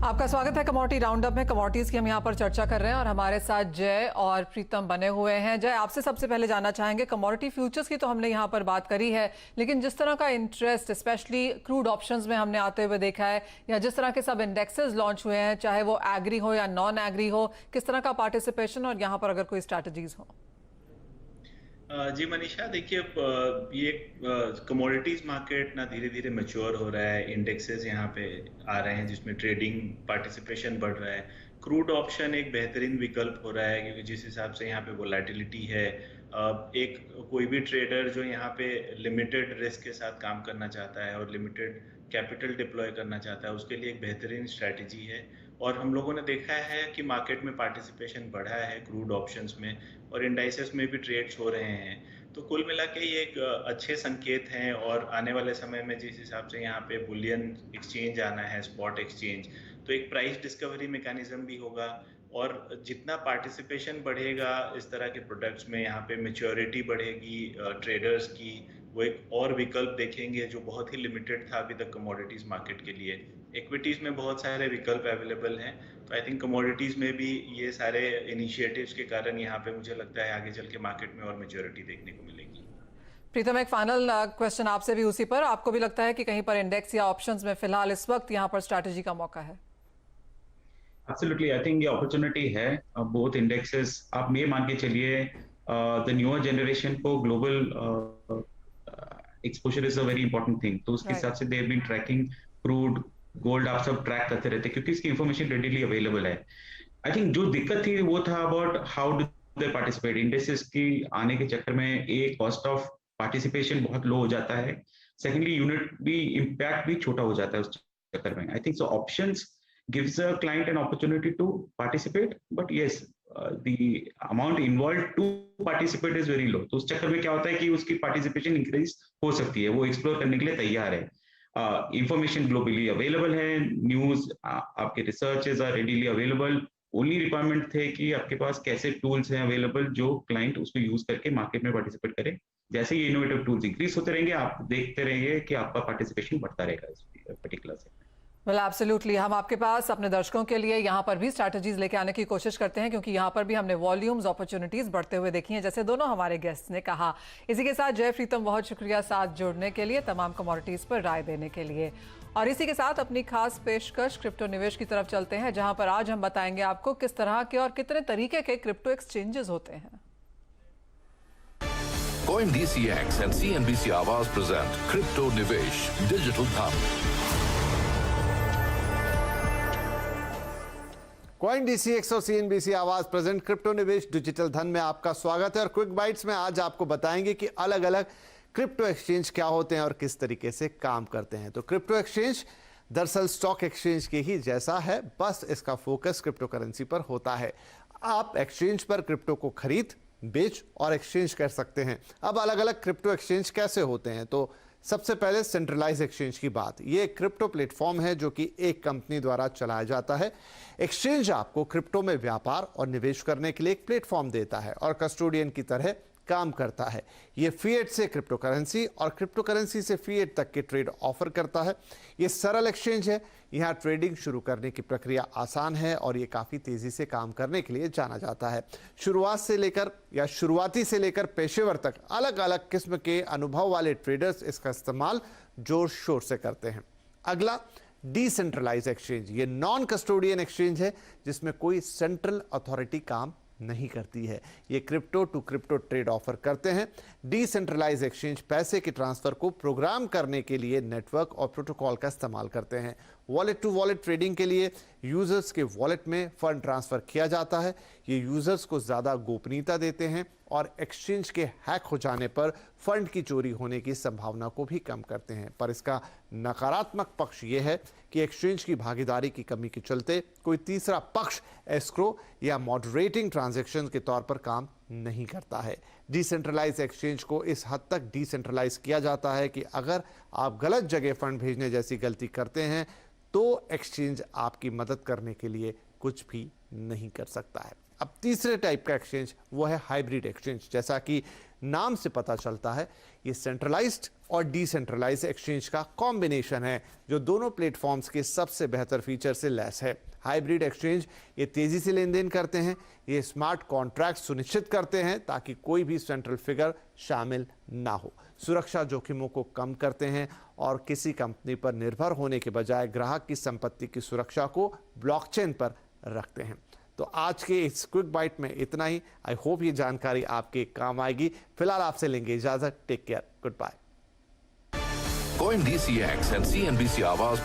आपका स्वागत है कमोडिटी राउंडअप में। कमोडिटीज की हम यहाँ पर चर्चा कर रहे हैं और हमारे साथ जय और प्रीतम बने हुए हैं। जय, आपसे सबसे पहले जानना चाहेंगे, कमोडिटी फ्यूचर्स की तो हमने यहाँ पर बात करी है, लेकिन जिस तरह का इंटरेस्ट स्पेशली क्रूड ऑप्शंस में हमने आते हुए देखा है, या जिस तरह के सब इंडेक्सेस लॉन्च हुए हैं, चाहे वो एग्री हो या नॉन एग्री हो, किस तरह का पार्टिसिपेशन और यहाँ पर अगर कोई स्ट्रैटेजीज हो? जी मनीषा, देखिए ये कमोडिटीज मार्केट ना धीरे धीरे मैच्योर हो रहा है। इंडेक्सेस यहाँ पे आ रहे हैं जिसमें ट्रेडिंग पार्टिसिपेशन बढ़ रहा है। क्रूड ऑप्शन एक बेहतरीन विकल्प हो रहा है क्योंकि जिस हिसाब से यहाँ पे वोलेटिलिटी है, एक कोई भी ट्रेडर जो यहाँ पे लिमिटेड रिस्क के साथ काम करना चाहता है और लिमिटेड कैपिटल डिप्लॉय करना चाहता है, उसके लिए एक बेहतरीन स्ट्रैटेजी है। और हम लोगों ने देखा है कि मार्केट में पार्टिसिपेशन बढ़ा है क्रूड ऑप्शंस में, और इंडाइसेस में भी ट्रेड्स हो रहे हैं। तो कुल मिला के ये एक अच्छे संकेत हैं। और आने वाले समय में जिस हिसाब से यहाँ पे बुलियन एक्सचेंज आना है, स्पॉट एक्सचेंज, तो एक प्राइस डिस्कवरी मैकेनिज्म भी होगा। और जितना पार्टिसिपेशन बढ़ेगा इस तरह के प्रोडक्ट्स में, यहाँ पे मैच्योरिटी बढ़ेगी ट्रेडर्स की, वो एक और विकल्प देखेंगे जो बहुत ही लिमिटेड था अभी तक कमोडिटीज मार्केट के लिए। इक्विटीज में बहुत सारे विकल्प अवेलेबल हैं, तो आई थिंक कमोडिटीज में भी ये सारे इनिशिएटिव्स के कारण यहाँ पे मुझे लगता है आगे चल के मार्केट में और मैच्योरिटी देखने को मिलेगी। प्रीतम, एक फाइनल क्वेश्चन आपसे भी उसी पर, आपको भी लगता है कि कहीं पर इंडेक्स या ऑप्शंस में फिलहाल इस वक्त यहाँ पर स्ट्रैटेजी का मौका है? एब्सोल्युटली, आई थिंक ये अपॉर्चुनिटी है। बोथ इंडेक्सेस, आप ये मान के चलिए, द न्यूअर जनरेशन को global exposure is a very important thing. तो उसके हिसाब से they have been tracking crude, gold, आप सब ट्रैक करते रहते हैं क्योंकि इसकी इंफॉर्मेशन रेडिली अवेलेबल है। आई थिंक जो दिक्कत थी वो था about how do they participate. Indexes की आने के चक्कर में एक कॉस्ट ऑफ पार्टिसिपेशन बहुत लो हो जाता है, सेकेंडली यूनिट भी इम्पैक्ट भी छोटा हो जाता है उस चक्कर में। I think so options gives a client an opportunity to participate, but yes, the amount involved to participate is very low. तो उस चक्कर में क्या होता है कि उसकी पार्टिसिपेशन इंक्रीज हो सकती है, वो एक्सप्लोर करने के लिए तैयार है। इंफॉर्मेशन ग्लोबली अवेलेबल है, न्यूज, आपके researches are readily available. Only requirement थे कि आपके पास कैसे टूल्स हैं अवेलेबल जो क्लाइंट उसको यूज करके मार्केट में पार्टिसिपेट करे। जैसे ये इनोवेटिव टूल्स इंक्रीज होते रहेंगे, आप देखते रहेंगे कि आपका पार्टिसिपेशन बढ़ता रहेगा इस पर्टिकुलर सेक्टर। वेल एब्सोल्युटली, हम आपके पास अपने दर्शकों के लिए यहाँ पर भी स्ट्रैटेजीज लेके आने की कोशिश करते हैं, क्योंकि यहाँ पर भी हमने वॉल्यूम्स, अपॉर्चुनिटीज बढ़ते हुए देखी हैं, जैसे दोनों हमारे गेस्ट ने कहा। इसी के साथ जय, प्रीतम, बहुत शुक्रिया साथ जुड़ने के लिए, तमाम कमोडिटीज पर राय देने के लिए। और इसी के साथ अपनी खास पेशकश क्रिप्टो निवेश की तरफ चलते हैं, जहां पर आज हम बताएंगे आपको किस तरह के और कितने तरीके के क्रिप्टो एक्सचेंजेस होते हैं। CoinDCX and CNBC Awaaz present Crypto Nivesh Digital Dham। CoinDCX और CNBC आवाज प्रेजेंट क्रिप्टो निवेश डिजिटल धन में आपका स्वागत है। और क्विक बाइट्स में आज आपको बताएंगे कि अलग अलग क्रिप्टो एक्सचेंज क्या होते हैं और किस तरीके से काम करते हैं। तो क्रिप्टो एक्सचेंज दरअसल स्टॉक एक्सचेंज के ही जैसा है, बस इसका फोकस क्रिप्टो करेंसी पर होता है। आप एक्सचेंज पर क्रिप्टो को खरीद, बेच और एक्सचेंज कर सकते हैं। अब अलग अलग क्रिप्टो एक्सचेंज कैसे होते हैं, तो सबसे पहले सेंट्रलाइज एक्सचेंज की बात। ये एक क्रिप्टो प्लेटफॉर्म है जो कि एक कंपनी द्वारा चलाया जाता है। एक्सचेंज आपको क्रिप्टो में व्यापार और निवेश करने के लिए एक प्लेटफॉर्म देता है और कस्टोडियन की तरह काम करता है। ये फिएट से क्रिप्टो करेंसी और क्रिप्टो करेंसी से फिएट तक के ट्रेड ऑफर करता है। ये सरल एक्सचेंज है, यहाँ ट्रेडिंग शुरू करने की प्रक्रिया आसान है और ये काफ़ी तेज़ी से काम करने के लिए जाना जाता है। शुरुआती से लेकर पेशेवर तक अलग अलग किस्म के अनुभव वाले ट्रेडर्स इसका इस्तेमाल जोर शोर से करते हैं। अगला, डिसेंट्रलाइज एक्सचेंज। ये नॉन कस्टोडियन एक्सचेंज है जिसमें कोई सेंट्रल अथॉरिटी काम नहीं करती है। ये crypto to crypto trade offer करते हैं। डिसेंट्रलाइज एक्सचेंज पैसे के ट्रांसफर को प्रोग्राम करने के लिए नेटवर्क और प्रोटोकॉल का इस्तेमाल करते हैं। वॉलेट टू वॉलेट ट्रेडिंग के लिए यूजर्स के वॉलेट में फंड ट्रांसफर किया जाता है। ये यूजर्स को ज़्यादा गोपनीयता देते हैं और एक्सचेंज के हैक हो जाने पर फंड की चोरी होने की संभावना को भी कम करते हैं। पर इसका नकारात्मक पक्ष ये है कि एक्सचेंज की भागीदारी की कमी के चलते कोई तीसरा पक्ष एस्क्रो या मॉडरेटिंग ट्रांजैक्शन के तौर पर काम नहीं करता है। डिसेंट्रलाइज एक्सचेंज को इस हद तक डिसेंट्रलाइज किया जाता है कि अगर आप गलत जगह फंड भेजने जैसी गलती करते हैं तो एक्सचेंज आपकी मदद करने के लिए कुछ भी नहीं कर सकता है। अब तीसरे टाइप का एक्सचेंज वो है हाइब्रिड एक्सचेंज। जैसा कि नाम से पता चलता है, ये सेंट्रलाइज्ड और डिसेंट्रलाइज एक्सचेंज का कॉम्बिनेशन है जो दोनों प्लेटफॉर्म्स के सबसे बेहतर फीचर से लैस है। हाइब्रिड एक्सचेंज ये तेजी से लेन देन करते हैं, ये स्मार्ट कॉन्ट्रैक्ट सुनिश्चित करते हैं ताकि कोई भी सेंट्रल फिगर शामिल ना हो, सुरक्षा जोखिमों को कम करते हैं और किसी कंपनी पर निर्भर होने के बजाय ग्राहक की संपत्ति की सुरक्षा को ब्लॉकचेन पर रखते हैं। तो आज के इस क्विक बाइट में इतना ही। आई होप ये जानकारी आपके काम आएगी। फिलहाल आपसे लेंगे इजाजत। Take care, good bye. Coin DCX and CNBC Awaaz